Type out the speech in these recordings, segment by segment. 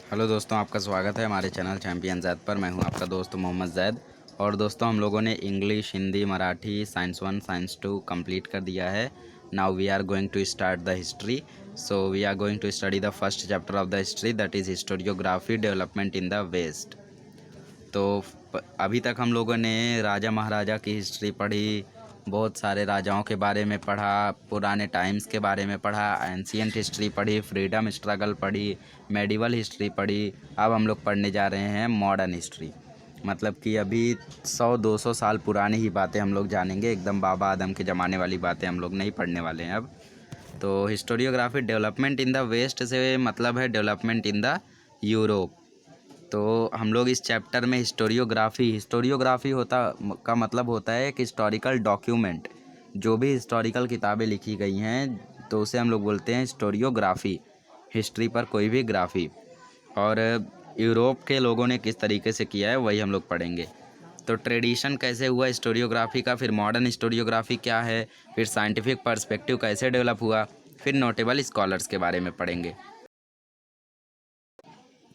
Hello दोस्तों, आपका स्वागत है हमारे चैनल चैम्पियन जैद पर। मैं हूं आपका दोस्त मोहम्मद जैद। और दोस्तों, हम लोगों ने English, Hindi, Marathi, science 1, science 2 complete कर दिया है। Now we are going to start the history. So we are going to study the first chapter of the history, that is historiography development in the West. तो अभी तक हम लोगों ने राजा महाराजा की हिस्ट्री पढ़ी, बहुत सारे राजाओं के बारे में पढ़ा, पुराने टाइम्स के बारे में पढ़ा, एंशियंट हिस्ट्री पढ़ी, फ्रीडम स्ट्रगल पढ़ी, मेडिवल हिस्ट्री पढ़ी। अब हम लोग पढ़ने जा रहे हैं मॉडर्न हिस्ट्री। मतलब कि अभी 100-200 साल पुरानी ही बातें हम लोग जानेंगे, एकदम बाबा आदम के ज़माने वाली बातें हम लोग नहीं पढ़ने वाले हैं अब। तो historiography development in the West से मतलब है डेवलपमेंट इन द यूरोप। तो हम लोग इस चैप्टर में हिस्टोरियोग्राफी होता का मतलब होता है कि हिस्टोरिकल डॉक्यूमेंट, जो भी हिस्टोरिकल किताबें लिखी गई हैं तो उसे हम लोग बोलते हैं हिस्टोरियोग्राफी। हिस्ट्री पर कोई भी ग्राफी। और यूरोप के लोगों ने किस तरीके से किया है वही हम लोग पढ़ेंगे। तो ट्रेडिशन कैसे हुआ हिस्टोरियोग्राफी का, फिर मॉडर्न हिस्टोरियोग्राफी क्या है, फिर साइंटिफिक पर्सपेक्टिव कैसे डेवलप हुआ, फिर नोटेबल स्कॉलर्स के बारे में पढ़ेंगे।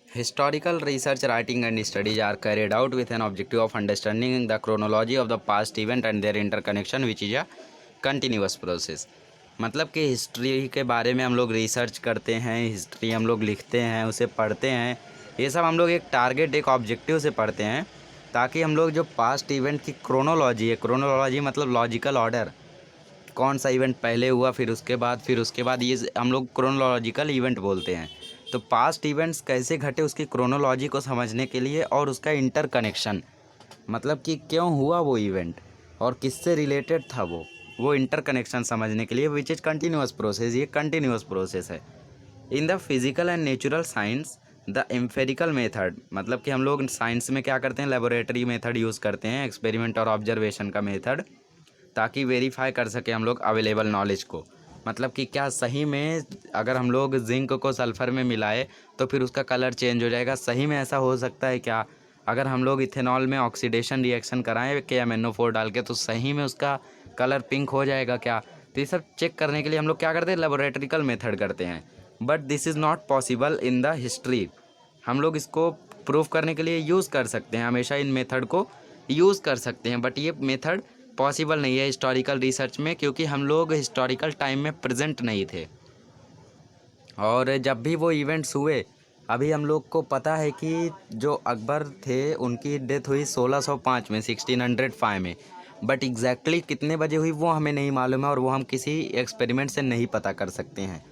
Historical research, writing and studies are carried out with an objective of understanding the chronology of the past event and their interconnection, which is a continuous process। मतलब कि history के बारे में हम लोग रिसर्च करते हैं, हिस्ट्री हम लोग लिखते हैं, उसे पढ़ते हैं। ये सब हम लोग एक टारगेट, एक ऑब्जेक्टिव से पढ़ते हैं ताकि हम लोग जो पास्ट इवेंट की क्रोनोलॉजी है, क्रोनोलॉजी मतलब लॉजिकल ऑर्डर, कौन सा इवेंट पहले हुआ फिर उसके बाद ये हम लोग क्रोनोलॉजिकल इवेंट बोलते हैं। तो पास्ट इवेंट्स कैसे घटे उसकी क्रोनोलॉजी को समझने के लिए, और उसका इंटरकनेक्शन मतलब कि क्यों हुआ वो इवेंट और किससे रिलेटेड था वो इंटरकनेक्शन समझने के लिए, विच इज़ कंटिन्यूअस प्रोसेस। ये कंटिन्यूअस प्रोसेस है। In the physical and natural science the empirical method, मतलब कि हम लोग साइंस में क्या करते हैं, लेबोरेटरी मेथड यूज़ करते हैं, एक्सपेरिमेंट और ऑब्जर्वेशन का मेथड, ताकि वेरीफाई कर सके हम लोग अवेलेबल नॉलेज को। मतलब कि क्या सही में अगर हम लोग जिंक को सल्फ़र में मिलाए तो फिर उसका कलर चेंज हो जाएगा, सही में ऐसा हो सकता है क्या? अगर हम लोग इथेनॉल में ऑक्सीडेशन रिएक्शन कराएं KMnO4 डाल के तो सही में उसका कलर पिंक हो जाएगा क्या? तो ये सब चेक करने के लिए हम लोग क्या करते हैं, लेबोरेटरिकल मेथड करते हैं। But this is not possible in the history. हम लोग इसको प्रूफ करने के लिए यूज़ कर सकते हैं, हमेशा इन मेथड को यूज़ कर सकते हैं, बट ये मेथड पॉसिबल नहीं है हिस्टोरिकल रिसर्च में, क्योंकि हम लोग हिस्टोरिकल टाइम में प्रेजेंट नहीं थे। और जब भी वो इवेंट्स हुए, अभी हम लोग को पता है कि जो अकबर थे उनकी डेथ हुई 1605 में, 1605 में, बट एग्जैक्टली कितने बजे हुई वो हमें नहीं मालूम है, और वो हम किसी एक्सपेरिमेंट से नहीं पता कर सकते हैं।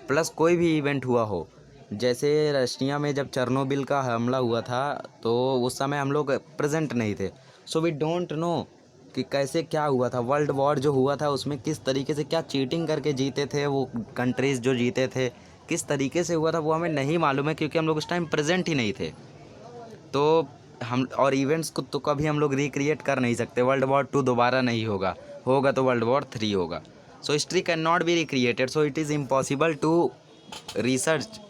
प्लस कोई भी इवेंट हुआ हो, जैसे रशिया में जब चेरनोबिल का हमला हुआ था तो उस समय हम लोग प्रेजेंट नहीं थे। सो वी डोंट नो कि कैसे क्या हुआ था, वर्ल्ड वॉर जो हुआ था उसमें किस तरीके से क्या चीटिंग करके जीते थे वो कंट्रीज़ जो जीते थे, किस तरीके से हुआ था वो हमें नहीं मालूम है, क्योंकि हम लोग उस टाइम प्रेजेंट ही नहीं थे। तो हम और इवेंट्स को तो कभी हम लोग रिक्रिएट कर नहीं सकते। वर्ल्ड वॉर 2 दोबारा नहीं होगा, होगा तो वर्ल्ड वॉर 3 होगा। So history can not be recreated, so it is impossible to research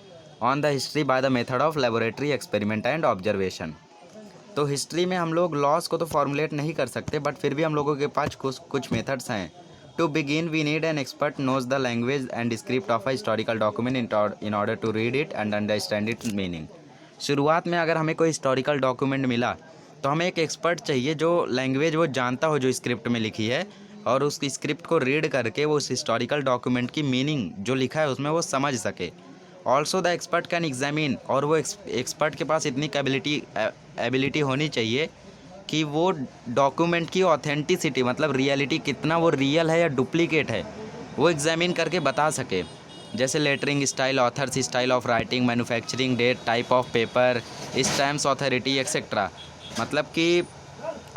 on the history by the method of laboratory experiment and observation. तो हिस्ट्री में हम लोग लॉस को तो फॉर्मुलेट नहीं कर सकते, बट फिर भी हम लोगों के पास कुछ मेथड्स हैं। To begin we need an expert knows the language and script of a historical document in order to read it and understand it meaning. शुरुआत में अगर हमें कोई हिस्टोरिकल डॉक्यूमेंट मिला तो हमें एक एक्सपर्ट चाहिए जो लैंग्वेज वो जानता हो जो स्क्रिप्ट में लिखी है, और उस स्क्रिप्ट को रीड करके वो उस हिस्टोरिकल डॉक्यूमेंट की मीनिंग जो लिखा है उसमें वो समझ सके। Also the expert can examine, और वो एक्सपर्ट के पास इतनी एबिलिटी होनी चाहिए कि वो डॉक्यूमेंट की ऑथेंटिसिटी मतलब रियलिटी कितना वो रियल है या डुप्लीकेट है वो एग्जामिन करके बता सके। जैसे lettering style, authors style of writing, manufacturing date, type of paper, stamps authority etcetera. मतलब कि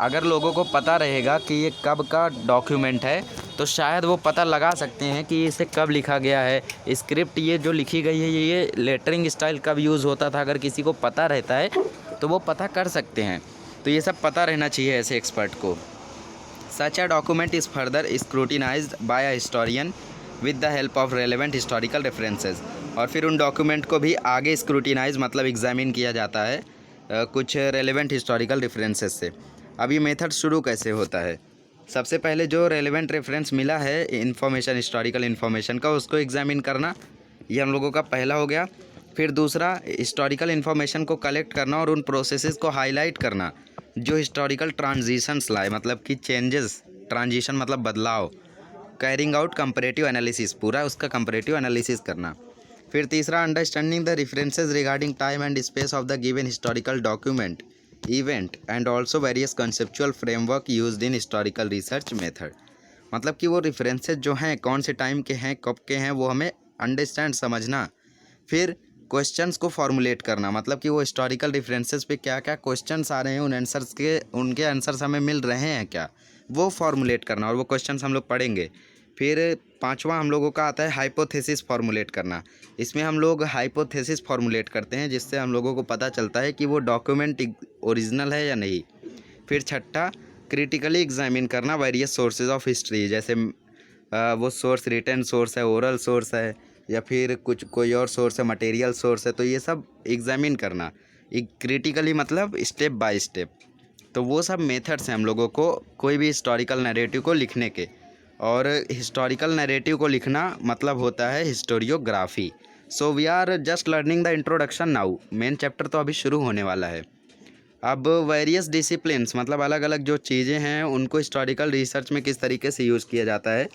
अगर लोगों को पता रहेगा कि ये कब का डॉक्यूमेंट है तो शायद वो पता लगा सकते हैं कि इसे कब लिखा गया है, स्क्रिप्ट ये जो लिखी गई है ये लेटरिंग स्टाइल कब यूज़ होता था। अगर किसी को पता रहता है तो वो पता कर सकते हैं। तो ये सब पता रहना चाहिए ऐसे एक्सपर्ट को। Such a document is further scrutinised by a historian with the help of relevant historical references. और फिर उन डॉक्यूमेंट को भी आगे स्क्रूटिनाइज मतलब एग्जामिन किया जाता है कुछ रेलेवेंट हिस्टोरिकल रेफरेंसेस से। अब ये मेथड शुरू कैसे होता है, सबसे पहले जो रेलेवेंट रेफरेंस मिला है इन्फॉर्मेशन, हिस्टोरिकल इन्फॉर्मेशन का, उसको एग्जामिन करना, ये हम लोगों का पहला हो गया। फिर दूसरा, हिस्टोरिकल इन्फॉर्मेशन को कलेक्ट करना और उन प्रोसेसेस को हाईलाइट करना जो हिस्टोरिकल ट्रांजिशंस लाए, मतलब कि चेंजेस, ट्रांजिशन मतलब बदलाव। कैरिंग आउट कंपैरेटिव एनालिसिस, पूरा उसका कंपैरेटिव एनालिसिस करना। फिर तीसरा, understanding the references regarding time and space of the given historical document event and also various conceptual framework used in historical research method. मतलब कि वो रेफरेंसेस जो हैं कौन से टाइम के हैं, कब के हैं, वो हमें अंडरस्टैंड, समझना। फिर क्वेश्चंस को फॉर्मुलेट करना, मतलब कि वो हिस्टोरिकल रेफरेंसेस पे क्या क्या क्वेश्चंस आ रहे हैं, उनके आंसर्स हमें मिल रहे हैं क्या, वो फॉर्मुलेट करना, और वो क्वेश्चंस हम लोग पढ़ेंगे। फिर पांचवा हम लोगों का आता है हाइपोथेसिस फॉर्मुलेट करना। इसमें हम लोग हाइपोथेसिस फॉर्मुलेट करते हैं जिससे हम लोगों को पता चलता है कि वो डॉक्यूमेंट ओरिजिनल है या नहीं। फिर छठा, क्रिटिकली एग्जामिन करना वेरियस सोर्सेज ऑफ हिस्ट्री, जैसे वो सोर्स रिटन सोर्स है, ओरल सोर्स है, या फिर कुछ कोई और सोर्स है, मटेरियल सोर्स है, तो ये सब एग्जामिन करना। क्रिटिकली मतलब स्टेप बाय स्टेप। तो वो सब मेथड्स हैं हम लोगों को कोई भी हिस्टोरिकल नैरेटिव को लिखने के। और हिस्टोरिकल नैरेटिव को लिखना मतलब होता है historiography. So we are just learning the introduction now, main chapter तो अभी शुरू होने वाला है। अब वेरियस डिसिप्लिन्स मतलब अलग अलग जो चीज़ें हैं उनको हिस्टोरिकल रिसर्च में किस तरीके से यूज़ किया जाता है।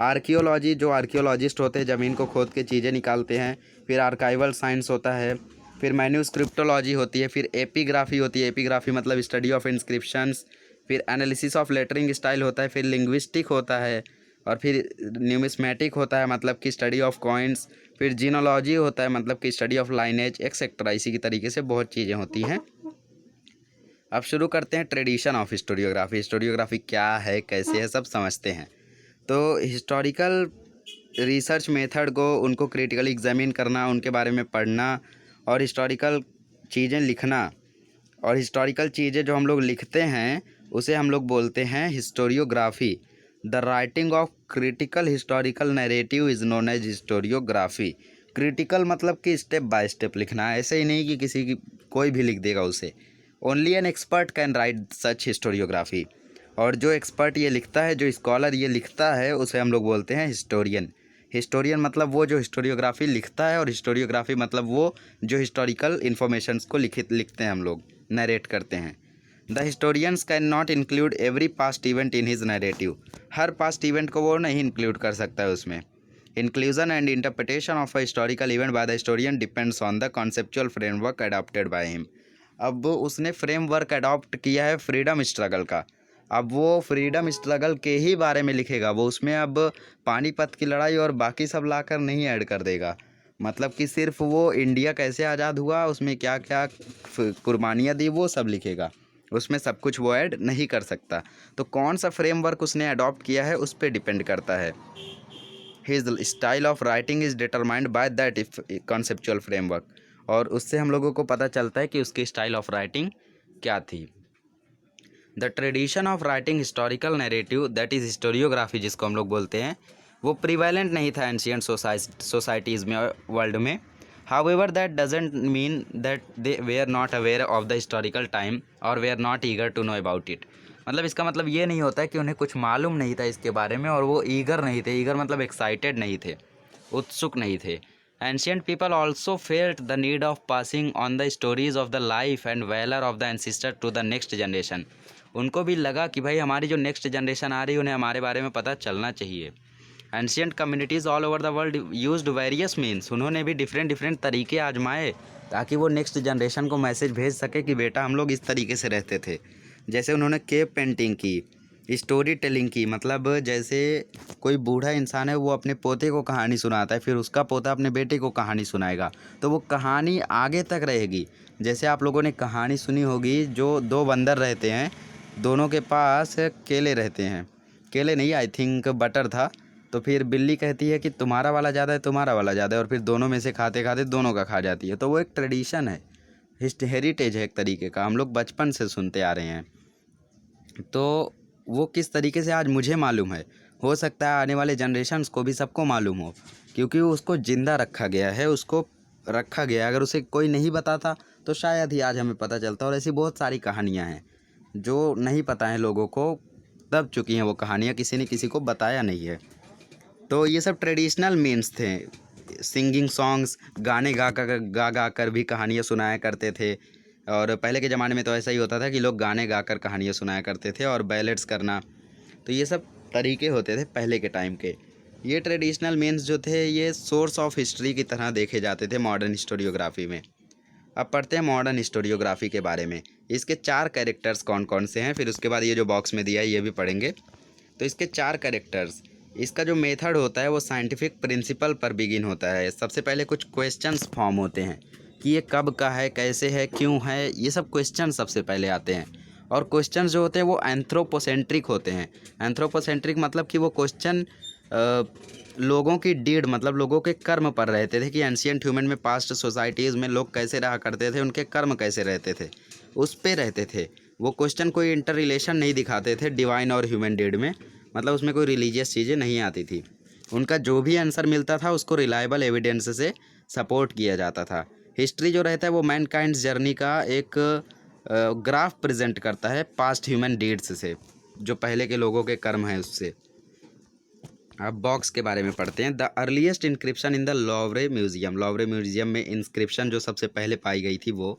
आर्कियोलॉजी, जो आर्कियोलॉजिस्ट होते हैं ज़मीन को खोद के चीज़ें निकालते हैं। फिर आर्काइवल साइंस होता है। फिर मैन्यूस्क्रिप्टोलॉजी होती है। फिर एपिग्राफी होती है, एपिग्राफी मतलब स्टडी ऑफ इंस्क्रिप्शंस। फिर एनालिसिस ऑफ लेटरिंग स्टाइल होता है। फिर लिंग्विस्टिक होता है। और फिर न्यूमिस्मेटिक होता है मतलब कि स्टडी ऑफ कॉइन्स। फिर जीनोलॉजी होता है मतलब कि स्टडी ऑफ लाइनेज एक्सेट्रा। इसी की तरीके से बहुत चीज़ें होती हैं। अब शुरू करते हैं ट्रेडिशन ऑफ हिस्टोरियोग्राफी। हिस्टोरियोग्राफी क्या है, कैसे है, सब समझते हैं। तो हिस्टोरिकल रिसर्च मेथड को, उनको क्रिटिकली एग्जामिन करना, उनके बारे में पढ़ना और हिस्टोरिकल चीज़ें लिखना। और हिस्टोरिकल चीज़ें जो हम लोग लिखते हैं उसे हम लोग बोलते हैं historiography. The writing of critical historical narrative is known as historiography. Critical मतलब कि स्टेप बाय स्टेप लिखना, ऐसे ही नहीं कि किसी की कोई भी लिख देगा उसे। Only an expert can write such historiography. और जो एक्सपर्ट ये लिखता है, जो स्कॉलर ये लिखता है, उसे हम लोग बोलते हैं हिस्टोरियन। हिस्टोरियन मतलब वो जो हिस्टोरियोग्राफी लिखता है, और हिस्टोरियोग्राफी मतलब वो जो हिस्टोरिकल इन्फॉर्मेशंस को लिखते हैं हम लोग, नरेट करते हैं। The historians can not include every past event in his narrative. Her past event को वो नहीं इंक्लूड कर सकता है उसमें। Inclusion and interpretation of a historical event by the historian depends on the conceptual framework adopted by him. अब उसने framework adopt किया है फ्रीडम स्ट्रगल का। अब वो फ्रीडम स्ट्रगल के ही बारे में लिखेगा। वो उसमें अब पानीपत की लड़ाई और बाकी सब लाकर नहीं ऐड कर देगा। मतलब कि सिर्फ वो इंडिया कैसे आज़ाद हुआ, उसमें क्या क्या कुर्बानियाँ दी, वो सब लिखेगा। उसमें सब कुछ वो ऐड नहीं कर सकता। तो कौन सा फ्रेमवर्क उसने अडॉप्ट किया है उस पर डिपेंड करता है। His style of writing is determined by that conceptual framework. और उससे हम लोगों को पता चलता है कि उसकी स्टाइल ऑफ राइटिंग क्या थी। The tradition of writing historical narrative that is historiography जिसको हम लोग बोलते हैं, वो प्रिवेलेंट नहीं था एंशियंट सोसाइटीज़ में, वर्ल्ड में। However that doesn't mean that they were not aware of the historical time और they are not eager to know about it. मतलब इसका मतलब ये नहीं होता है कि उन्हें कुछ मालूम नहीं था इसके बारे में और वो ईगर नहीं थे। ईगर मतलब एक्साइटेड नहीं थे, उत्सुक नहीं थे। Ancient people also felt the need of passing on the stories of the life and valour of the ancestor to the next generation. उनको भी लगा कि भाई हमारी जो नेक्स्ट जनरेशन आ रही है उन्हें हमारे बारे में पता चलना चाहिए। Ancient communities all over the world used various means. उन्होंने भी डिफरेंट डिफरेंट तरीके आजमाए ताकि वो नेक्स्ट जनरेशन को मैसेज भेज सके कि बेटा हम लोग इस तरीके से रहते थे। जैसे उन्होंने केव पेंटिंग की, स्टोरी टेलिंग की, मतलब जैसे कोई बूढ़ा इंसान है वो अपने पोते को कहानी सुनाता है, फिर उसका पोता अपने बेटे को कहानी सुनाएगा, तो वो कहानी आगे तक रहेगी। जैसे आप लोगों ने कहानी सुनी होगी, जो दो बंदर रहते हैं, दोनों के पास केले रहते हैं, केले नहीं, आई थिंक बटर था। तो फिर बिल्ली कहती है कि तुम्हारा वाला ज़्यादा है, तुम्हारा वाला ज़्यादा है, और फिर दोनों में से खाते खाते दोनों का खा जाती है। तो वो एक ट्रेडिशन है, हेरिटेज है एक तरीके का, हम लोग बचपन से सुनते आ रहे हैं। तो वो किस तरीके से आज मुझे मालूम है, हो सकता है आने वाले जनरेशन्स को भी सबको मालूम हो, क्योंकि उसको ज़िंदा रखा गया है, उसको रखा गया है। अगर उसे कोई नहीं बताता तो शायद ही आज हमें पता चलता। और ऐसी बहुत सारी कहानियाँ हैं जो नहीं पता है लोगों को, दब चुकी हैं वो कहानियाँ, किसी ने किसी को बताया नहीं है। तो ये सब ट्रेडिशनल मीन्स थे सिंगिंग सॉन्ग्स, गाने गा कर भी कहानियाँ सुनाया करते थे। और पहले के ज़माने में तो ऐसा ही होता था कि लोग गाने गाकर कहानियाँ सुनाया करते थे और बैलेड्स करना, तो ये सब तरीके होते थे पहले के टाइम के। ये ट्रेडिशनल मीन्स जो थे ये सोर्स ऑफ हिस्ट्री की तरह देखे जाते थे मॉडर्न हिस्टोरियोग्राफी में। अब पढ़ते हैं मॉडर्न हिस्टोरियोग्राफी के बारे में। इसके 4 कैरेक्टर्स कौन कौन से हैं, फिर उसके बाद ये जो बॉक्स में दिया है ये भी पढ़ेंगे। तो इसके 4 कैरेक्टर्स, इसका जो मेथड होता है वो साइंटिफिक प्रिंसिपल पर बिगिन होता है। सबसे पहले कुछ क्वेश्चंस फॉर्म होते हैं कि ये कब का है, कैसे है, क्यों है, ये सब क्वेश्चन सबसे पहले आते हैं। और क्वेश्चन जो होते हैं वो एंथ्रोपोसेंट्रिक होते हैं। एंथ्रोपोसेंट्रिक मतलब कि वो क्वेश्चन लोगों की डीड मतलब लोगों के कर्म पर रहते थे कि एंशियंट ह्यूमन में पास्ट सोसाइटीज़ में लोग कैसे रहा करते थे, उनके कर्म कैसे रहते थे, उस पे रहते थे। वो क्वेश्चन कोई इंटर रिलेशन नहीं दिखाते थे डिवाइन और ह्यूमन डीड में, मतलब उसमें कोई रिलीजियस चीज़ें नहीं आती थी। उनका जो भी आंसर मिलता था उसको रिलायबल एविडेंस से सपोर्ट किया जाता था। हिस्ट्री जो रहता है वो मैनकाइंड जर्नी का एक ग्राफ प्रेजेंट करता है पास्ट ह्यूमन डीड्स से, जो पहले के लोगों के कर्म हैं उससे। अब बॉक्स के बारे में पढ़ते हैं। The earliest inscription in the Louvre museum, Louvre museum में इंस्क्रिप्शन जो सबसे पहले पाई गई थी वो।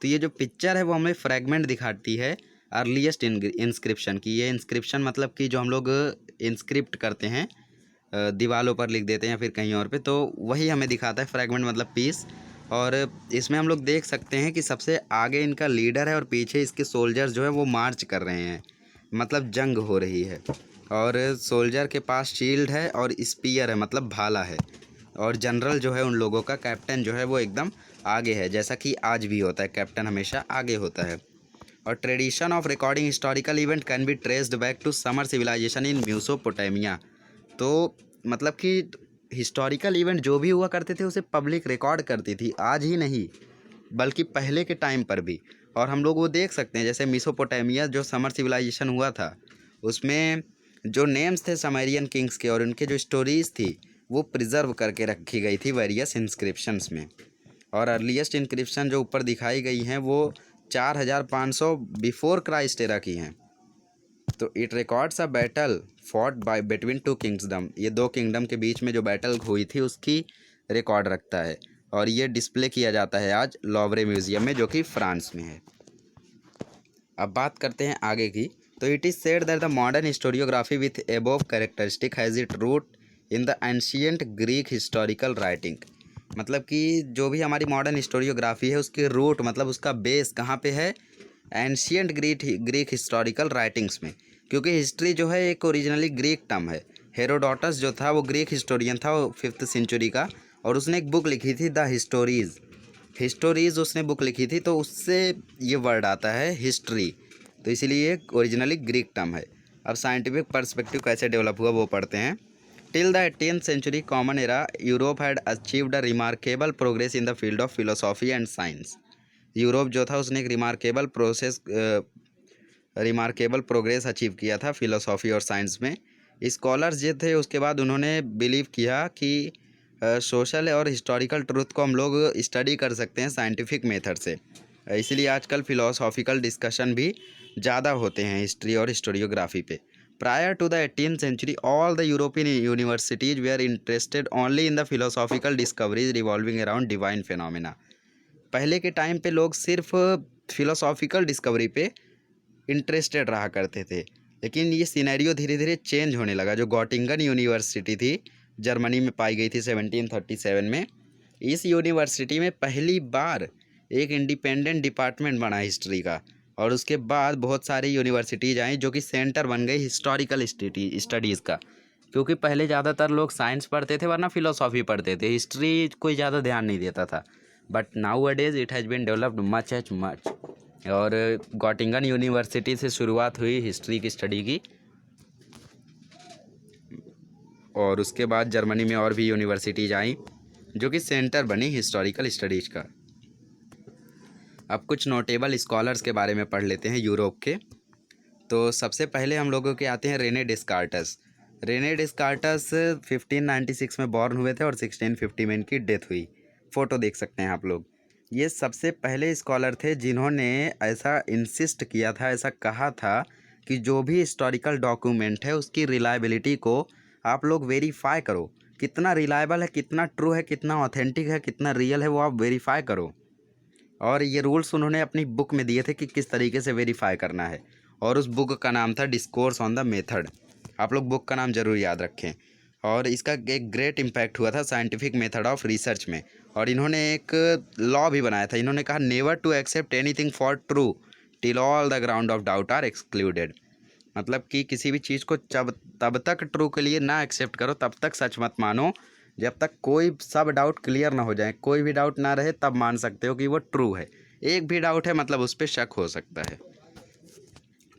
तो ये जो पिक्चर है वो हमें फ्रैगमेंट दिखाती है अर्लीस्ट इंस्क्रिप्शन की। ये इंस्क्रिप्शन मतलब कि जो हम लोग इंस्क्रिप्ट करते हैं दीवालों पर लिख देते हैं या फिर कहीं और पे, तो वही हमें दिखाता है। फ्रैगमेंट मतलब पीस। और इसमें हम लोग देख सकते हैं कि सबसे आगे इनका लीडर है और पीछे इसके सोल्जर्स जो है वो मार्च कर रहे हैं, मतलब जंग हो रही है। और सोल्जर के पास शील्ड है और स्पीयर है मतलब भाला है। और जनरल जो है उन लोगों का, कैप्टन जो है वो एकदम आगे है, जैसा कि आज भी होता है, कैप्टन हमेशा आगे होता है। और tradition of recording historical event can be traced back to Sumer civilisation in Mesopotamia. तो मतलब कि हिस्टोरिकल इवेंट जो भी हुआ करते थे उसे पब्लिक रिकॉर्ड करती थी, आज ही नहीं बल्कि पहले के टाइम पर भी। और हम लोग वो देख सकते हैं जैसे मेसोपोटामिया जो समर सिविलाइजेशन हुआ था उसमें जो नेम्स थे समरियन किंग्स के और उनके जो स्टोरीज़ थी वो प्रिजर्व करके रखी गई थी वेरियस इंस्क्रिप्शंस में। और अर्लीस्ट इंस्क्रिप्शन जो ऊपर दिखाई गई हैं वो 4500 बिफोर क्राइस्ट एरा की हैं। तो it records a battle fought by between two kingdom, ये 2 किंगडम के बीच में जो बैटल हुई थी उसकी रिकॉर्ड रखता है। और ये डिस्प्ले किया जाता है आज लॉवरे म्यूज़ियम में जो कि फ्रांस में है। अब बात करते हैं आगे की। तो it is said that the modern historiography with above characteristic has it root in the ancient Greek historical writing. मतलब कि जो भी हमारी मॉडर्न हिस्टोरियोग्राफी है उसके रूट मतलब उसका बेस कहाँ पे है, एंशियंट ग्रीक हिस्टोरिकल राइटिंग्स में। क्योंकि हिस्ट्री जो है एक ओरिजिनली ग्रीक टर्म है। हेरोडोटस जो था वो ग्रीक हिस्टोरियन था, वो 5th सेंचुरी का, और उसने एक बुक लिखी थी द हिस्टोरीज़ उसने बुक लिखी थी, तो उससे ये वर्ड आता है हिस्ट्री, तो इसीलिए ओरिजिनली ग्रीक टर्म है। अब साइंटिफिक पर्सपेक्टिव कैसे डेवलप हुआ वो पढ़ते हैं। Till the 18th century common era Europe had achieved a remarkable progress in the field of philosophy and science. Europe जो था उसने एक रिमार्केबल प्रोग्रेस अचीव किया था फिलोसॉफी और साइंस में। स्कॉलर्स जो थे उसके बाद उन्होंने बिलीव किया कि सोशल और हिस्टोरिकल ट्रूथ को हम लोग स्टडी कर सकते हैं साइंटिफिक मेथड से। इसीलिए आजकल फ़िलोसॉफिकल डिस्कशन भी ज़्यादा होते हैं हिस्ट्री और हिस्टोरियोग्राफी पे। Prior to the 18th century all the European universities were interested only in the philosophical discoveries revolving around divine phenomena. पहले के टाइम पे लोग सिर्फ फिलोसॉफिकल डिस्कवरी पे इंटरेस्टेड रहा करते थे, लेकिन ये सिनेरियो धीरे धीरे चेंज होने लगा। जो गॉटिंगन यूनिवर्सिटी थी जर्मनी में पाई गई थी 1737 में, इस यूनिवर्सिटी में पहली बार एक इंडिपेंडेंट डिपार्टमेंट बना हिस्ट्री का। और उसके बाद बहुत सारी यूनिवर्सिटीज़ आई जो कि सेंटर बन गई हिस्टोरिकल स्टडीज़ का। क्योंकि पहले ज़्यादातर लोग साइंस पढ़ते थे वरना फिलोसॉफी पढ़ते थे, हिस्ट्री कोई ज़्यादा ध्यान नहीं देता था। But nowadays it has been developed much. और गॉटिंगन यूनिवर्सिटी से शुरुआत हुई हिस्ट्री की स्टडी की, और उसके बाद जर्मनी में और भी यूनिवर्सिटीज़ आई जो कि सेंटर बनी हिस्टोरिकल स्टडीज़ का। अब कुछ नोटेबल स्कॉलर्स के बारे में पढ़ लेते हैं यूरोप के। तो सबसे पहले हम लोगों के आते हैं रेने डिस्कार्टस। रेने डिस्कार्टस 1596 में बॉर्न हुए थे और 1650 में इनकी डेथ हुई। फ़ोटो देख सकते हैं आप लोग। ये सबसे पहले स्कॉलर थे जिन्होंने ऐसा इंसिस्ट किया था, ऐसा कहा था कि जो भी हिस्टोरिकल डॉक्यूमेंट है उसकी रिलायबिलिटी को आप लोग वेरीफाई करो कितना रिलायबल है, कितना ट्रू है, कितना ऑथेंटिक है, कितना रियल है, वो आप वेरीफाई करो। और ये रूल्स उन्होंने अपनी बुक में दिए थे कि किस तरीके से वेरीफाई करना है, और उस बुक का नाम था डिस्कोर्स ऑन द मेथड। आप लोग बुक का नाम ज़रूर याद रखें। और इसका एक ग्रेट इम्पैक्ट हुआ था साइंटिफिक मेथड ऑफ रिसर्च में। और इन्होंने एक लॉ भी बनाया था। इन्होंने कहा never to accept anything for true till all the ground of doubt are excluded. मतलब कि किसी भी चीज़ को जब तब तक ट्रू के लिए ना एक्सेप्ट करो, तब तक सच मत मानो जब तक कोई सब डाउट क्लियर ना हो जाए। कोई भी डाउट ना रहे तब मान सकते हो कि वो ट्रू है। एक भी डाउट है मतलब उस पर शक हो सकता है।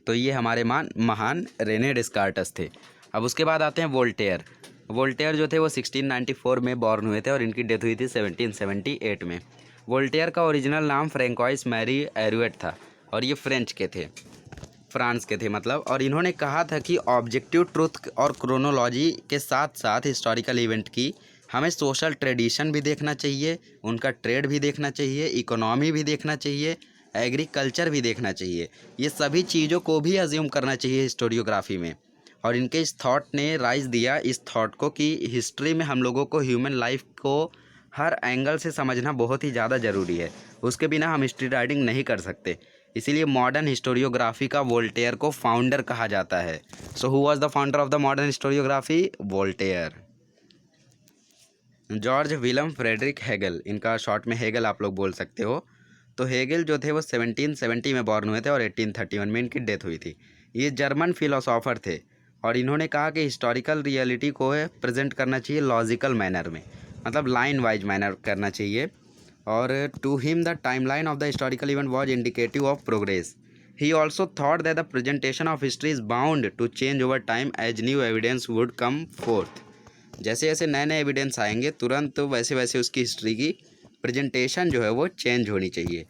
तो ये हमारे महान रेने डेस्कार्टस थे। अब उसके बाद आते हैं वोल्टेयर। वोल्टेयर जो थे वो 1694 में बॉर्न हुए थे और इनकी डेथ हुई थी 1778 में। वोल्टेयर का ओरिजिनल नाम फ्रेंकोइस मैरी एरुएट था और ये फ्रेंच के थे, फ्रांस के थे मतलब। और इन्होंने कहा था कि ऑब्जेक्टिव ट्रुथ और क्रोनोलॉजी के साथ साथ हिस्टोरिकल इवेंट की हमें सोशल ट्रेडिशन भी देखना चाहिए, उनका ट्रेड भी देखना चाहिए, इकोनॉमी भी देखना चाहिए, एग्रीकल्चर भी देखना चाहिए। ये सभी चीज़ों को भी अज्यूम करना चाहिए हिस्टोरियोग्राफी में। और इनके इस थॉट ने राइज दिया इस थॉट को कि हिस्ट्री में हम लोगों को ह्यूमन लाइफ को हर एंगल से समझना बहुत ही ज़्यादा ज़रूरी है। उसके बिना हम हिस्ट्री राइटिंग नहीं कर सकते। इसीलिए मॉडर्न हिस्टोरियोग्राफी का वोल्टेयर को फाउंडर कहा जाता है। So who was the founder of the modern historiography? Voltaire. George William Friedrich Hegel, इनका शॉर्ट में हेगल आप लोग बोल सकते हो। तो हेगल जो थे वो 1770 में बॉर्न हुए थे और 1831 में इनकी डेथ हुई थी। ये जर्मन फिलोसोफर थे और इन्होंने कहा कि हिस्टोरिकल रियलिटी को प्रेजेंट करना चाहिए लॉजिकल मैनर में, मतलब लाइन वाइज मैनर करना चाहिए। और to him the timeline of the historical event was indicative of progress. He also thought that the presentation of history is bound to change over time as new evidence would come forth. जैसे जैसे नए नए evidence आएंगे तुरंत वैसे वैसे उसकी history की प्रेजेंटेशन जो है वो चेंज होनी चाहिए।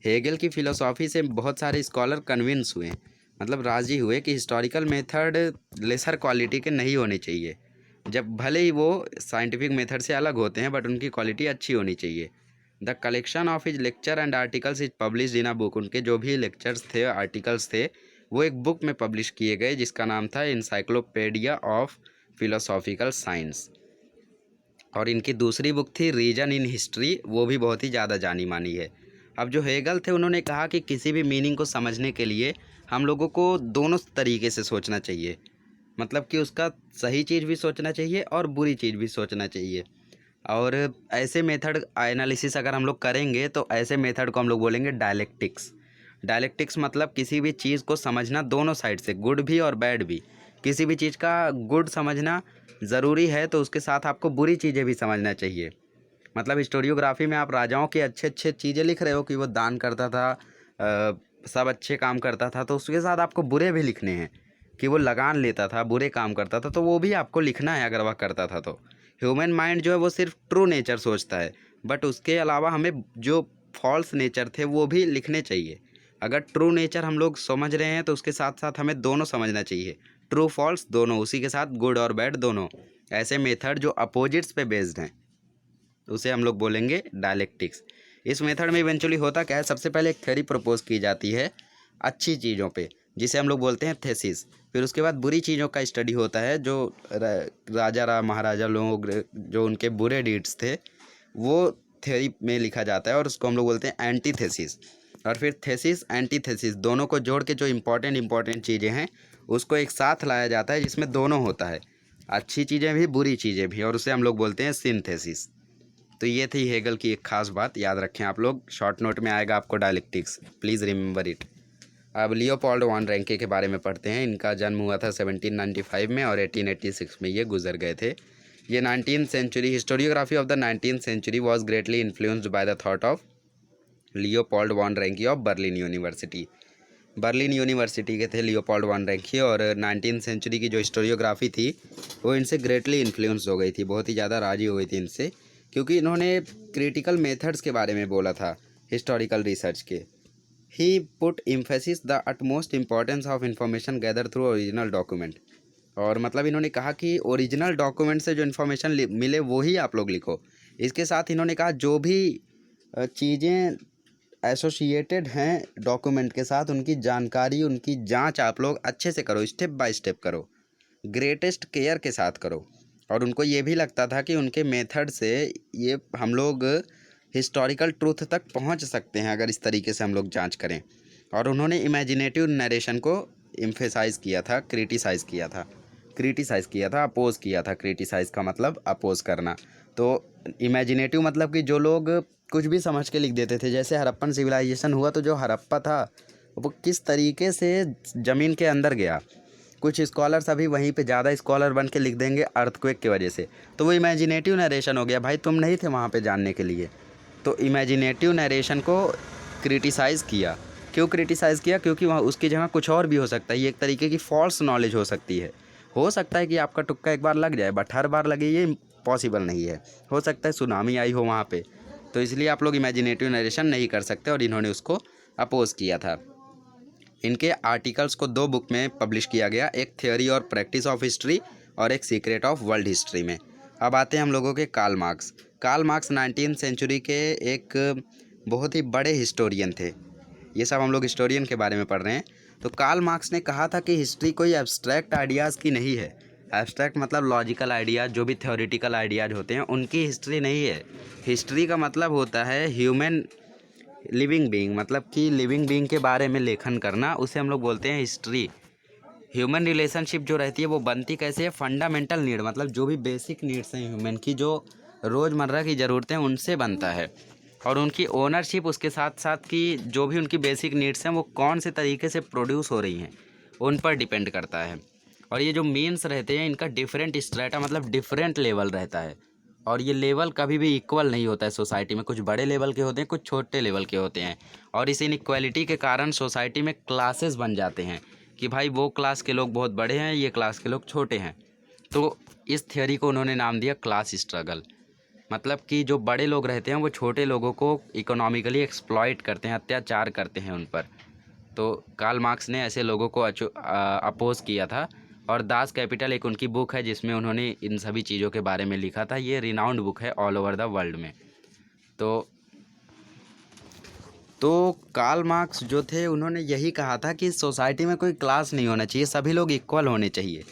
हेगल की फ़िलोसॉफ़ी से बहुत सारे स्कॉलर कन्विंस हुए, मतलब राज़ी हुए कि हिस्टोरिकल मेथड लेसर क्वालिटी के नहीं होने चाहिए। जब भले ही वो साइंटिफिक मेथड से अलग होते हैं बट उनकी क्वालिटी अच्छी होनी चाहिए। The collection of his lecture and articles is publish in a book. उनके जो भी लेक्चर्स थे, आर्टिकल्स थे, वो एक बुक में पब्लिश किए गए जिसका नाम था इंसाइक्लोपीडिया ऑफ फिलोसॉफिकल साइंस। और इनकी दूसरी बुक थी रीजन इन हिस्ट्री, वो भी बहुत ही ज़्यादा जानी मानी है। अब जो हेगल थे उन्होंने कहा कि किसी भी मीनिंग को समझने के लिए हम लोगों को दोनों तरीके से सोचना चाहिए, मतलब कि उसका सही चीज़ भी सोचना चाहिए और बुरी चीज़ भी सोचना चाहिए। और ऐसे मेथड एनालिसिस अगर हम लोग करेंगे तो ऐसे मेथड को हम लोग बोलेंगे डायलेक्टिक्स। डायलेक्टिक्स मतलब किसी भी चीज़ को समझना दोनों साइड से, गुड भी और बैड भी। किसी भी चीज़ का गुड समझना ज़रूरी है तो उसके साथ आपको बुरी चीज़ें भी समझना चाहिए। मतलब हिस्टोरियोग्राफी में आप राजाओं की अच्छे अच्छे चीज़ें लिख रहे हो कि वो दान करता था, सब अच्छे काम करता था, तो उसके साथ आपको बुरे भी लिखने हैं कि वो लगान लेता था, बुरे काम करता था, तो वो भी आपको लिखना है अगर वह करता था तो। ह्यूमन माइंड जो है वो सिर्फ ट्रू नेचर सोचता है, बट उसके अलावा हमें जो फॉल्स नेचर थे वो भी लिखने चाहिए। अगर ट्रू नेचर हम लोग समझ रहे हैं तो उसके साथ साथ हमें दोनों समझना चाहिए, ट्रू फॉल्स दोनों, उसी के साथ गुड और बैड दोनों। ऐसे मेथड जो अपोजिट्स पे बेस्ड हैं उसे हम लोग बोलेंगे डायलेक्टिक्स। इस मेथड में इवेंचुअली होता क्या है, सबसे पहले एक थ्योरी प्रपोज की जाती है अच्छी चीज़ों पे, जिसे हम लोग बोलते हैं थेसिस। फिर उसके बाद बुरी चीज़ों का स्टडी होता है, जो राजा महाराजा लोग जो उनके बुरे डीड्स थे वो थ्योरी में लिखा जाता है और उसको हम लोग बोलते हैं एंटीथेसिस। और फिर थेसिस एंटीथेसिस दोनों को जोड़ के जो इम्पोर्टेंट चीज़ें हैं उसको एक साथ लाया जाता है जिसमें दोनों होता है, अच्छी चीज़ें भी बुरी चीज़ें भी, और उसे हम लोग बोलते हैं सिंथेसिस। तो ये थी हेगल की एक खास बात, याद रखें आप लोग। शॉर्ट नोट में आएगा आपको डायलेक्टिक्स, प्लीज़ रिमेंबर इट। अब लियोपोल्ड वॉन रैंके के बारे में पढ़ते हैं। इनका जन्म हुआ था 1795 में और 1886 में ये गुजर गए थे। ये 19th century, historiography of the 19th century was greatly influenced by the thought of Leopold von Ranke of Berlin university. Berlin university के थे लियोपोल्ड वॉन रैंके, और 19th सेंचुरी की जो हिस्टोरियोग्राफी थी वो इनसे ग्रेटली इन्फ्लुएंस हो गई थी, बहुत ही ज़्यादा राजी हो गई थी इनसे, क्योंकि इन्होंने क्रिटिकल मेथड्स के बारे में बोला था हिस्टोरिकल रिसर्च के। He put emphasis the utmost importance of information gather through original document. और मतलब इन्होंने कहा कि ओरिजिनल डॉक्यूमेंट से जो इन्फॉर्मेशन मिले वो ही आप लोग लिखो। इसके साथ इन्होंने कहा जो भी चीज़ें एसोसिएटेड हैं डॉक्यूमेंट के साथ उनकी जानकारी, उनकी जांच आप लोग अच्छे से करो, स्टेप बाय स्टेप करो, ग्रेटेस्ट केयर के साथ करो। और उनको ये भी लगता था कि उनके मेथड से ये हम लोग हिस्टोरिकल ट्रूथ तक पहुंच सकते हैं अगर इस तरीके से हम लोग जांच करें। और उन्होंने इमेजिनेटिव नरेशन को एम्फेसाइज़ किया था, क्रिटिसाइज़ किया था, अपोज़ किया था। क्रिटिसाइज़ का मतलब अपोज़ करना। तो इमेजिनेटिव मतलब कि जो लोग कुछ भी समझ के लिख देते थे। जैसे हड़प्पन सिविलाइजेशन हुआ तो जो हड़प्पा था वो किस तरीके से ज़मीन के अंदर गया, कुछ स्कॉलर्स अभी वहीं पे ज़्यादा स्कॉलर बन के लिख देंगे अर्थक्वेक की वजह से, तो वो इमेजिनेटिव नरेशन हो गया। भाई तुम नहीं थे वहाँ पे जानने के लिए। तो इमेजिनेटिव नरेशन को क्रिटिसाइज़ किया। क्यों क्रिटिसाइज़ किया? क्योंकि वहाँ उसकी जगह कुछ और भी हो सकता है। ये एक तरीके की फॉल्स नॉलेज हो सकती है। हो सकता है कि आपका तुक्का एक बार लग जाए, बट हर बार लगे ये पॉसिबल नहीं है। हो सकता है सुनामी आई हो वहाँ पे, तो इसलिए आप लोग इमेजिनेटिव नरेशन नहीं कर सकते, और इन्होंने उसको अपोज़ किया था। इनके आर्टिकल्स को 2 बुक में पब्लिश किया गया, एक थ्योरी और प्रैक्टिस ऑफ हिस्ट्री और एक सीक्रेट ऑफ वर्ल्ड हिस्ट्री में। अब आते हैं हम लोगों के Karl Marx. Karl Marx 19th century के एक बहुत ही बड़े हिस्टोरियन थे। ये सब हम लोग हिस्टोरियन के बारे में पढ़ रहे हैं। तो कार्ल मार्क्स ने कहा था कि हिस्ट्री कोई एब्स्ट्रैक्ट आइडियाज़ की नहीं है। एब्स्ट्रैक्ट मतलब लॉजिकल आइडियाज़, जो भी थ्योरेटिकल आइडियाज़ होते हैं उनकी हिस्ट्री नहीं है। हिस्ट्री का मतलब होता है ह्यूमन लिविंग बीइंग, मतलब कि लिविंग बीइंग के बारे में लेखन करना, उसे हम लोग बोलते हैं हिस्ट्री। ह्यूमन रिलेशनशिप जो रहती है वो बनती कैसे है? फंडामेंटल नीड, मतलब जो भी बेसिक नीड्स हैं ह्यूमन की, जो रोज़मर्रा की ज़रूरतें हैं, उनसे बनता है। और उनकी ओनरशिप, उसके साथ साथ कि जो भी उनकी बेसिक नीड्स हैं वो कौन से तरीके से प्रोड्यूस हो रही हैं, उन पर डिपेंड करता है। और ये जो मीन्स रहते हैं इनका डिफरेंट स्ट्रेटा, मतलब डिफरेंट लेवल रहता है। और ये लेवल कभी भी इक्वल नहीं होता है सोसाइटी में। कुछ बड़े लेवल के होते हैं, कुछ छोटे लेवल के होते हैं। और इस इनइक्वालिटी के कारण सोसाइटी में क्लासेस बन जाते हैं कि भाई वो क्लास के लोग बहुत बड़े हैं, ये क्लास के लोग छोटे हैं। तो इस थियोरी को उन्होंने नाम दिया क्लास स्ट्रगल। मतलब कि जो बड़े लोग रहते हैं वो छोटे लोगों को इकोनॉमिकली एक्सप्लॉइट करते हैं, अत्याचार करते हैं उन पर। तो कार्ल मार्क्स ने ऐसे लोगों को अपोज़ किया था। और दास कैपिटल एक उनकी बुक है जिसमें उन्होंने इन सभी चीज़ों के बारे में लिखा था। ये रिनाउंड बुक है ऑल ओवर द वर्ल्ड में। तो कार्ल मार्क्स जो थे उन्होंने यही कहा था कि सोसाइटी में कोई क्लास नहीं होना चाहिए, सभी लोग इक्वल होने चाहिए।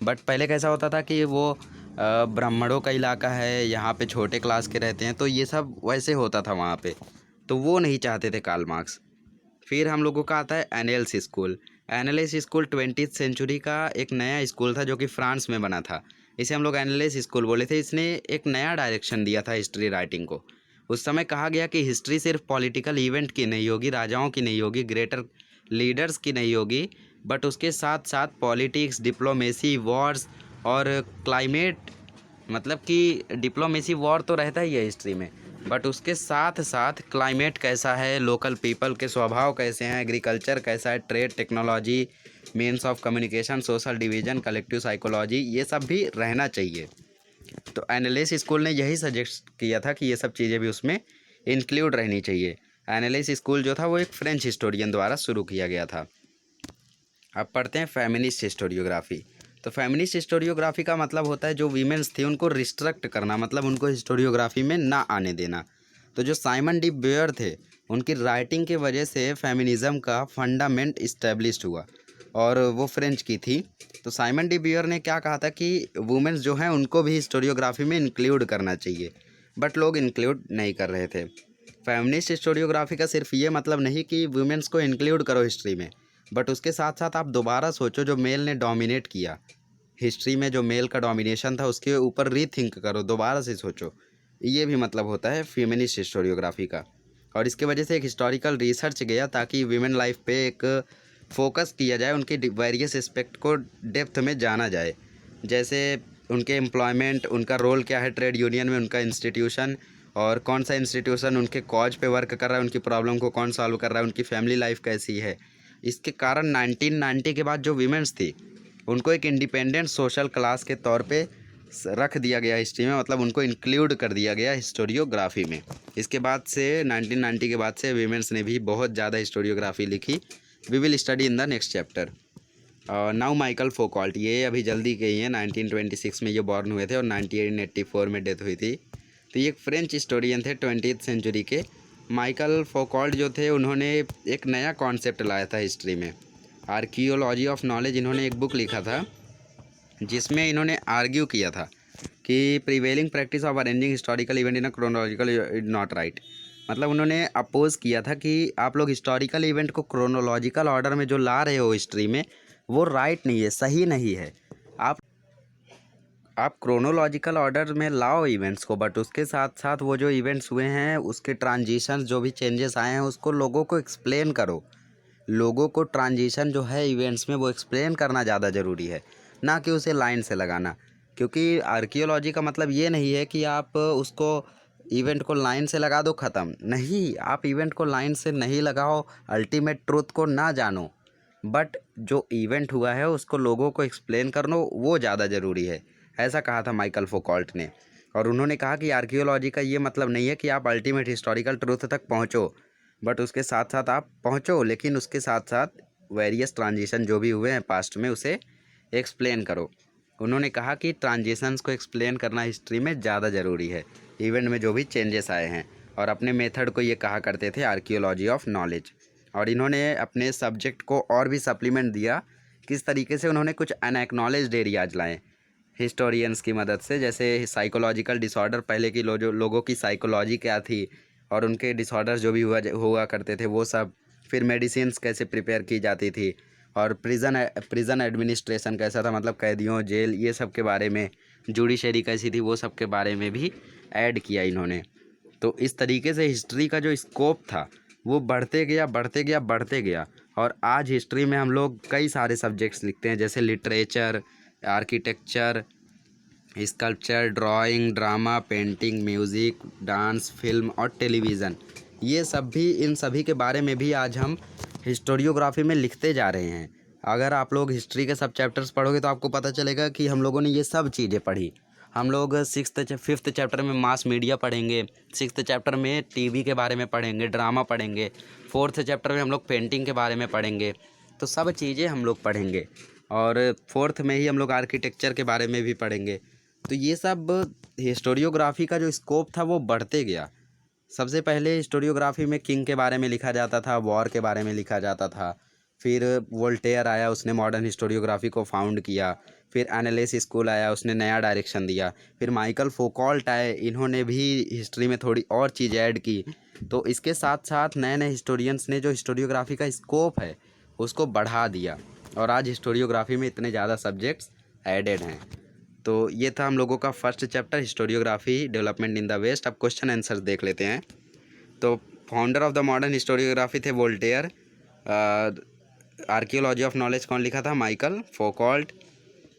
बट पहले कैसा होता था कि वो ब्राह्मणों का इलाका है, यहाँ पे छोटे क्लास के रहते हैं, तो ये सब वैसे होता था वहाँ पे। तो वो नहीं चाहते थे कार्ल मार्क्स। फिर हम लोगों का आता है एनेल्स स्कूल। एनेल्स स्कूल 20th सेंचुरी का एक नया स्कूल था जो कि फ्रांस में बना था। इसे हम लोग एनेल्स स्कूल बोले थे। इसने एक नया डायरेक्शन दिया था हिस्ट्री राइटिंग को। उस समय कहा गया कि हिस्ट्री सिर्फ पॉलिटिकल इवेंट की नहीं होगी, राजाओं की नहीं होगी, ग्रेटर लीडर्स की नहीं होगी, बट उसके साथ साथ पॉलिटिक्स, डिप्लोमेसी, वॉर्स और क्लाइमेट, मतलब कि डिप्लोमेसी वॉर तो रहता ही है हिस्ट्री में, बट उसके साथ साथ क्लाइमेट कैसा है, लोकल पीपल के स्वभाव कैसे हैं, एग्रीकल्चर कैसा है, trade, technology, means of communication, social division, collective psychology, ये सब भी रहना चाहिए। तो एनालिस स्कूल ने यही सजेस्ट किया था कि ये सब चीज़ें भी उसमें इंक्लूड रहनी चाहिए। एनालिस स्कूल जो था वो एक फ्रेंच हिस्टोरियन द्वारा शुरू किया गया था। अब पढ़ते हैं फेमिनिस्ट हिस्टोरियोग्राफी। तो फेमिनिस्ट हिस्टोरियोग्राफी का मतलब होता है जो वीमेंस थी उनको रिस्ट्रिक्ट करना, मतलब उनको हिस्टोरियोग्राफी में ना आने देना। तो जो साइमन डी ब्यूअर थे उनकी राइटिंग की वजह से फेमिनिज़्म का फंडामेंट इस्टेब्लिश्ड हुआ, और वो फ्रेंच की थी। तो साइमन डी ब्यूअर ने क्या कहा था कि वुमेंस जो हैं उनको भी हिस्टोरियोग्राफी में इंक्लूड करना चाहिए, बट लोग इंक्लूड नहीं कर रहे थे। फेमिनिस्ट हिस्टोरियोग्राफी का सिर्फ ये मतलब नहीं कि वुमेंस को इंक्लूड करो हिस्ट्री में, बट उसके साथ साथ आप दोबारा सोचो जो मेल ने डोमिनेट किया हिस्ट्री में, जो मेल का डोमिनेशन था उसके ऊपर रीथिंक करो, दोबारा से सोचो। ये भी मतलब होता है फेमिनिस्ट हिस्टोरियोग्राफी का। और इसके वजह से एक हिस्टोरिकल रिसर्च गया ताकि वीमेन लाइफ पे एक फोकस किया जाए, उनके वेरियस एस्पेक्ट को डेप्थ में जाना जाए। जैसे उनके एम्प्लॉयमेंट, उनका रोल क्या है ट्रेड यूनियन में, उनका इंस्टीट्यूशन, और कौन सा इंस्टीट्यूशन उनके कॉज पे वर्क कर रहा है, उनकी प्रॉब्लम को कौन सॉल्व कर रहा है, उनकी फैमिली लाइफ कैसी है। इसके कारण 1990 के बाद जो वीमेंस थी उनको एक इंडिपेंडेंट सोशल क्लास के तौर पे रख दिया गया हिस्ट्री में, मतलब उनको इंक्लूड कर दिया गया हिस्टोरियोग्राफी में। इसके बाद से 1990 के बाद से वीमेंस ने भी बहुत ज़्यादा हिस्टोरियोग्राफी लिखी। We will study in the next chapter. Now Michael Foucault, ये अभी जल्दी के ही हैं, 1926 में ये बॉर्न हुए थे और 1984 में डेथ हुई थी। तो ये एक फ्रेंच हिस्टोरियन थे 20th सेंचुरी के। माइकल फोकॉल्ट जो थे उन्होंने एक नया कॉन्सेप्ट लाया था हिस्ट्री में, आर्कियोलॉजी ऑफ नॉलेज। इन्होंने एक बुक लिखा था जिसमें इन्होंने आर्ग्यू किया था कि prevailing practice of arranging historical event in a chronological is not right. मतलब उन्होंने अपोज किया था कि आप लोग हिस्टोरिकल इवेंट को क्रोनोलॉजिकल ऑर्डर में जो ला रहे हो हिस्ट्री में, वो राइट नहीं है, सही नहीं है। आप क्रोनोलॉजिकल ऑर्डर में लाओ इवेंट्स को, बट उसके साथ साथ वो जो इवेंट्स हुए हैं उसके ट्रांजिशंस जो भी चेंजेस आए हैं उसको लोगों को एक्सप्लेन करो। लोगों को ट्रांजिशन जो है इवेंट्स में वो एक्सप्लेन करना ज़्यादा ज़रूरी है, ना कि उसे लाइन से लगाना। क्योंकि आर्कियोलॉजी का मतलब ये नहीं है कि आप उसको इवेंट को लाइन से लगा दो ख़त्म। नहीं, आप इवेंट को लाइन से नहीं लगाओ, अल्टीमेट ट्रुथ को ना जानो, बट जो इवेंट हुआ है उसको लोगों को एक्सप्लेन करना वो ज़्यादा ज़रूरी है। ऐसा कहा था माइकल फोकॉल्ट ने। और उन्होंने कहा कि आर्कियोलॉजी का ये मतलब नहीं है कि आप अल्टीमेट हिस्टोरिकल ट्रुथ तक पहुँचो, बट उसके साथ साथ आप पहुँचो, लेकिन उसके साथ साथ वेरियस ट्रांजिशन जो भी हुए हैं पास्ट में उसे एक्सप्लेन करो। उन्होंने कहा कि ट्रांजिशंस को एक्सप्लेन करना हिस्ट्री में ज़्यादा ज़रूरी है, इवेंट में जो भी चेंजेस आए हैं। और अपने मेथड को ये कहा करते थे आर्कियोलॉजी ऑफ नॉलेज। और इन्होंने अपने सब्जेक्ट को और भी सप्लीमेंट दिया। किस तरीके से उन्होंने कुछ अनएक्नॉलेज्ड एरियाज लाए हिस्टोरियंस की मदद से, जैसे साइकोलॉजिकल डिसऑर्डर, पहले की जो लोगों की साइकोलॉजी क्या थी और उनके डिसऑर्डर्स जो भी हुआ करते थे वो सब। फिर मेडिसिन्स कैसे प्रिपेयर की जाती थी, और प्रिज़न एडमिनिस्ट्रेशन कैसा था, मतलब कैदियों, जेल, ये सब के बारे में, जुडिशरी कैसी थी, वो सब के बारे में भी ऐड किया इन्होंने। तो इस तरीके से हिस्ट्री का जो स्कोप था वो बढ़ते गया बढ़ते गया बढ़ते गया। और आज हिस्ट्री में हम लोग कई सारे सब्जेक्ट्स लिखते हैं, जैसे literature, architecture, sculpture, drawing, drama, painting, music, dance, film और टेलीविज़न। ये सब भी, इन सभी के बारे में भी आज हम हिस्टोरियोग्राफी में लिखते जा रहे हैं। अगर आप लोग हिस्ट्री के सब चैप्टर्स पढ़ोगे तो आपको पता चलेगा कि हम लोगों ने ये सब चीज़ें पढ़ी। हम लोग फिफ्थ चैप्टर में मास मीडिया पढ़ेंगे, सिक्स्थ चैप्टर में टीवी के बारे में पढ़ेंगे, ड्रामा पढ़ेंगे, फोर्थ चैप्टर में हम लोग पेंटिंग के बारे में पढ़ेंगे। तो सब चीज़ें हम लोग पढ़ेंगे। और फोर्थ में ही हम लोग आर्किटेक्चर के बारे में भी पढ़ेंगे। तो ये सब हिस्टोरियोग्राफी का जो स्कोप था वो बढ़ते गया। सबसे पहले हिस्टोरियोग्राफी में किंग के बारे में लिखा जाता था, वॉर के बारे में लिखा जाता था। फिर वोल्टेयर आया, उसने मॉडर्न हिस्टोरियोग्राफी को फाउंड किया। फिर एनालिस स्कूल आया, उसने नया डायरेक्शन दिया। फिर माइकल फोकॉल्ट आए, इन्होंने भी हिस्ट्री में थोड़ी और चीज़ ऐड की। तो इसके साथ साथ नए नए हिस्टोरियंस ने जो हिस्टोरियोग्राफी का स्कोप है उसको बढ़ा दिया। और आज हिस्टोरियोग्राफी में इतने ज़्यादा सब्जेक्ट्स एडेड हैं। तो ये था हम लोगों का first chapter, historiography development in the west. अब क्वेश्चन आंसर देख लेते हैं। तो founder of the modern historiography थे वोल्टेयर। आर्कियोलॉजी ऑफ नॉलेज कौन लिखा था? Michael Foucault.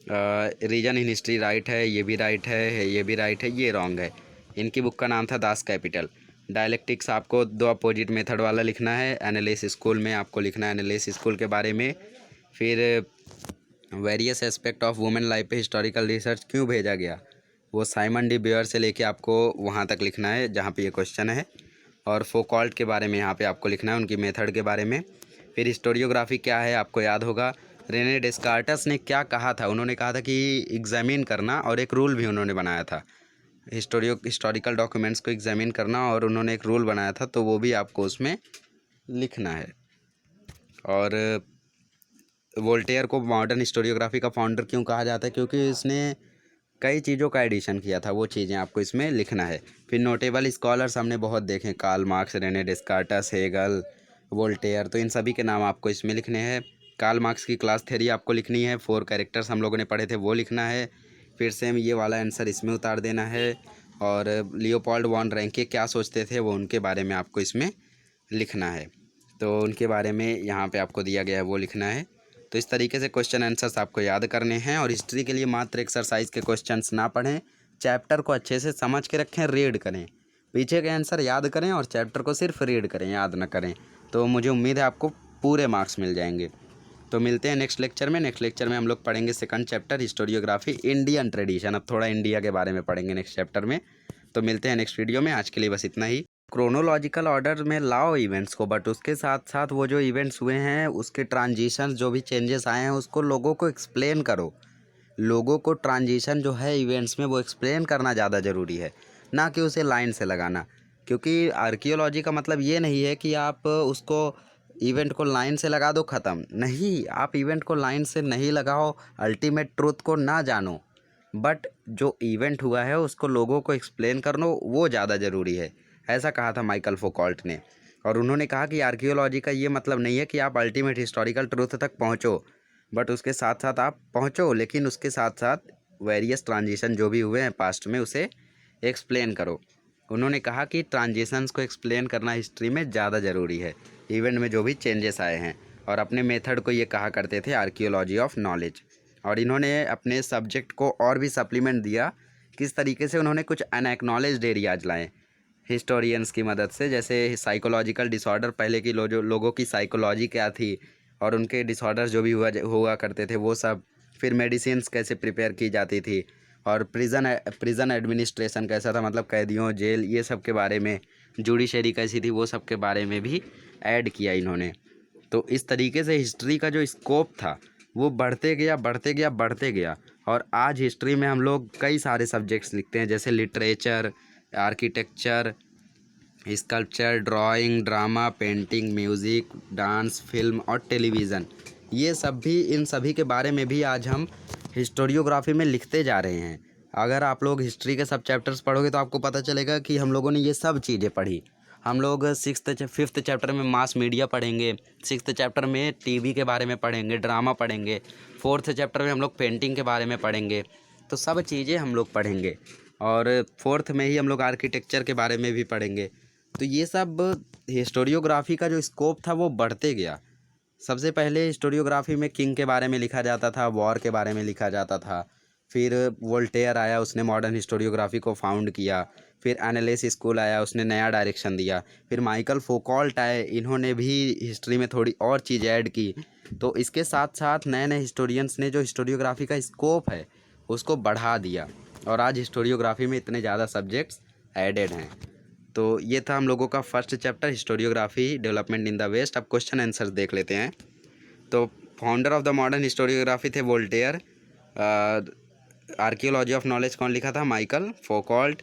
Reason in history right है, ये भी राइट है, ये भी राइट है, ये रॉन्ग है। इनकी बुक का नाम था दास कैपिटल। डायलेक्टिक्स आपको दो अपोजिट मेथड वाला लिखना है। एनालिस स्कूल में आपको लिखना है एनालिस स्कूल के बारे में। फिर various aspect of women life पे हिस्टोरिकल रिसर्च क्यों भेजा गया, वो साइमन डी ब्यूअर से लेके आपको वहाँ तक लिखना है जहाँ पे ये क्वेश्चन है। और फोकॉल्ट के बारे में यहाँ पे आपको लिखना है, उनकी मेथड के बारे में। फिर हिस्टोरियोग्राफी क्या है आपको याद होगा। रेने डेस्कार्टस ने क्या कहा था? उन्होंने कहा था कि एग्जामिन करना, और एक रूल भी उन्होंने बनाया था हिस्टोरिकल डॉक्यूमेंट्स को एग्जामिन करना, और उन्होंने एक रूल बनाया था, तो वो भी आपको उसमें लिखना है। और वोल्टेयर को मॉडर्न हिस्टोरियोग्राफी का फाउंडर क्यों कहा जाता है? क्योंकि इसने कई चीज़ों का एडिशन किया था, वो चीज़ें आपको इसमें लिखना है। फिर नोटेबल स्कॉलर्स हमने बहुत देखे, Karl Marx, René Descartes, Hegel, Voltaire, तो इन सभी के नाम आपको इसमें लिखने हैं। कार्ल मार्क्स की क्लास थ्योरी आपको लिखनी है। 4 कैरेक्टर्स हम लोगों ने पढ़े थे वो लिखना है। फिर सेम ये वाला आंसर इसमें उतार देना है। और लियोपोल्ड वॉन रैंके क्या सोचते थे वो, उनके बारे में आपको इसमें लिखना है। तो उनके बारे में यहाँ पे आपको दिया गया है, वो लिखना है। तो इस तरीके से क्वेश्चन आंसर्स आपको याद करने हैं। और हिस्ट्री के लिए मात्र एक्सरसाइज के क्वेश्चंस ना पढ़ें, चैप्टर को अच्छे से समझ के रखें, रीड करें, पीछे के आंसर याद करें और चैप्टर को सिर्फ रीड करें, याद ना करें। तो मुझे उम्मीद है आपको पूरे मार्क्स मिल जाएंगे। तो मिलते हैं नेक्स्ट लेक्चर में। नेक्स्ट लेक्चर में हम लोग पढ़ेंगे second chapter, historiography Indian tradition. अब थोड़ा इंडिया के बारे में पढ़ेंगे नेक्स्ट चैप्टर में। तो मिलते हैं नेक्स्ट वीडियो में। आज के लिए बस इतना ही। क्रोनोलॉजिकल ऑर्डर में लाओ इवेंट्स को, बट उसके साथ साथ वो जो इवेंट्स हुए हैं उसके ट्रांजिशंस जो भी चेंजेस आए हैं उसको लोगों को एक्सप्लेन करो। लोगों को ट्रांजिशन जो है इवेंट्स में वो एक्सप्लेन करना ज़्यादा ज़रूरी है, ना कि उसे लाइन से लगाना। क्योंकि आर्कियोलॉजी का मतलब ये नहीं है कि आप उसको इवेंट को लाइन से लगा दो ख़त्म। नहीं, आप इवेंट को लाइन से नहीं लगाओ, अल्टीमेट ट्रुथ को ना जानो, बट जो इवेंट हुआ है उसको लोगों को एक्सप्लेन करना वो ज़्यादा ज़रूरी है, ऐसा कहा था माइकल फोकॉल्ट ने। और उन्होंने कहा कि आर्कियोलॉजी का ये मतलब नहीं है कि आप अल्टीमेट हिस्टोरिकल ट्रूथ तक पहुँचो, बट उसके साथ साथ आप पहुँचो, लेकिन उसके साथ साथ वेरियस ट्रांजिशन जो भी हुए हैं पास्ट में उसे एक्सप्लेन करो। उन्होंने कहा कि ट्रांजिशंस को एक्सप्लेन करना हिस्ट्री में ज़्यादा ज़रूरी है, इवेंट में जो भी चेंजेस आए हैं। और अपने मेथड को ये कहा करते थे आर्कियोलॉजी ऑफ नॉलेज। और इन्होंने अपने सब्जेक्ट को और भी सप्लीमेंट दिया, किस तरीके से उन्होंने कुछ अनएक्नॉलेज्ड एरियाज लाए हिस्टोरियंस की मदद से, जैसे साइकोलॉजिकल डिसऑर्डर, पहले की जो लोगों की साइकोलॉजी क्या थी और उनके डिसऑर्डर जो भी हुआ करते थे वो सब, फिर मेडिसिन्स कैसे प्रिपेयर की जाती थी, और प्रिज़न एडमिनिस्ट्रेशन कैसा था, मतलब कैदियों, जेल, ये सब के बारे में, जुडिशरी कैसी थी, वो सब के बारे में भी ऐड किया इन्होंने। तो इस तरीके से हिस्ट्री का जो स्कोप था वो बढ़ते गया बढ़ते गया बढ़ते गया। और आज हिस्ट्री में हम लोग कई सारे सब्जेक्ट्स लिखते हैं, जैसे literature, architecture, sculpture, drawing, drama, painting, music, dance, film और टेलीविज़न। ये सब भी, इन सभी के बारे में भी आज हम हिस्टोरियोग्राफी में लिखते जा रहे हैं। अगर आप लोग हिस्ट्री के सब चैप्टर्स पढ़ोगे तो आपको पता चलेगा कि हम लोगों ने ये सब चीज़ें पढ़ी। हम लोग फिफ्थ चैप्टर में मास मीडिया पढ़ेंगे, सिक्स्थ चैप्टर में टीवी के बारे में पढ़ेंगे, ड्रामा पढ़ेंगे, फोर्थ चैप्टर में हम लोग पेंटिंग के बारे में पढ़ेंगे। तो सब चीज़ें हम लोग पढ़ेंगे। और फोर्थ में ही हम लोग आर्किटेक्चर के बारे में भी पढ़ेंगे। तो ये सब हिस्टोरियोग्राफी का जो स्कोप था वो बढ़ते गया। सबसे पहले हिस्टोरियोग्राफी में किंग के बारे में लिखा जाता था, वॉर के बारे में लिखा जाता था। फिर वोल्टेयर आया, उसने मॉडर्न हिस्टोरियोग्राफी को फाउंड किया। फिर एनालिस स्कूल आया, उसने नया डायरेक्शन दिया। फिर माइकल फोकॉल्ट आए, इन्होंने भी हिस्ट्री में थोड़ी और चीज़ ऐड की। तो इसके साथ साथ नए नए हिस्टोरियंस ने जो हिस्टोरियोग्राफी का स्कोप है उसको बढ़ा दिया, और आज हिस्टोरियोग्राफी में इतने ज़्यादा सब्जेक्ट्स एडेड हैं। तो ये था हम लोगों का first chapter, historiography development in the west. अब क्वेश्चन आंसर देख लेते हैं। तो founder of the modern historiography थे वोल्टेयर। आर्कियोलॉजी ऑफ नॉलेज कौन लिखा था? Michael Foucault.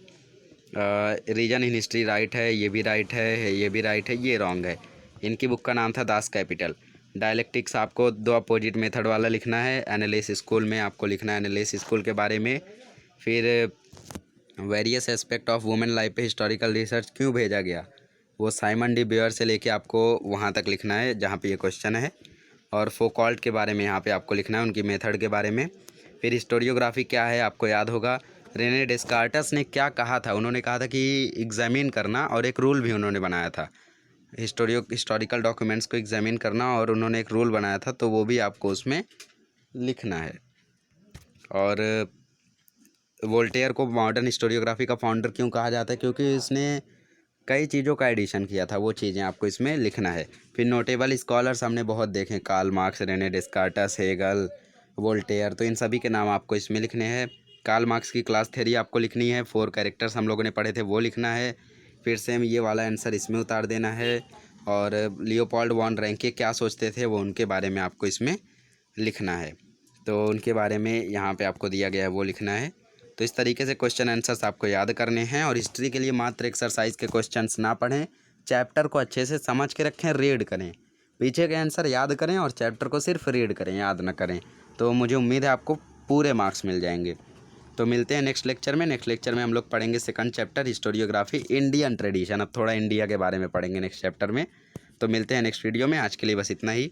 Reason in history right है, ये भी राइट है, ये भी राइट है, ये रॉन्ग है। इनकी बुक का नाम था दास कैपिटल। डायलेक्टिक्स आपको दो अपोजिट मेथड वाला लिखना है। एनालिस स्कूल में आपको लिखना है एनालिस स्कूल के बारे में। फिर various aspect of women life पे हिस्टोरिकल रिसर्च क्यों भेजा गया, वो साइमन डी ब्यूअर से लेके आपको वहाँ तक लिखना है जहाँ पे ये क्वेश्चन है। और फोकॉल्ट के बारे में यहाँ पे आपको लिखना है, उनकी मेथड के बारे में। फिर हिस्टोरियोग्राफी क्या है आपको याद होगा। रेने डेस्कार्टस ने क्या कहा था? उन्होंने कहा था कि एग्जामिन करना, और एक रूल भी उन्होंने बनाया था हिस्टोरिकल डॉक्यूमेंट्स को एग्जामिन करना, और उन्होंने एक रूल बनाया था, तो वो भी आपको उसमें लिखना है। और वोल्टेयर को मॉडर्न हिस्टोरियोग्राफी का फाउंडर क्यों कहा जाता है? क्योंकि इसने कई चीज़ों का एडिशन किया था, वो चीज़ें आपको इसमें लिखना है। फिर नोटेबल स्कॉलर्स हमने बहुत देखे, Karl Marx, René Descartes, Hegel, Voltaire, तो इन सभी के नाम आपको इसमें लिखने हैं। कार्ल मार्क्स की क्लास थ्योरी आपको लिखनी है, 4 कैरेक्टर्स हम लोगों ने पढ़े थे वो लिखना है। फिर से ये वाला आंसर इसमें उतार देना है। और लियोपोल्ड वॉन रैंके क्या सोचते थे, वो उनके बारे में आपको इसमें लिखना है। तो उनके बारे में यहाँ पे आपको दिया गया है, वो लिखना है। तो इस तरीके से क्वेश्चन आंसर्स आपको याद करने हैं। और हिस्ट्री के लिए मात्र एक्सरसाइज के क्वेश्चंस ना पढ़ें, चैप्टर को अच्छे से समझ के रखें, रीड करें, पीछे के आंसर याद करें और चैप्टर को सिर्फ रीड करें, याद ना करें। तो मुझे उम्मीद है आपको पूरे मार्क्स मिल जाएंगे। तो मिलते हैं नेक्स्ट लेक्चर में। नेक्स्ट लेक्चर में हम लोग पढ़ेंगे second chapter, historiography Indian tradition. अब थोड़ा इंडिया के बारे में पढ़ेंगे नेक्स्ट चैप्टर में। तो मिलते हैं नेक्स्ट वीडियो में। आज के लिए बस इतना ही।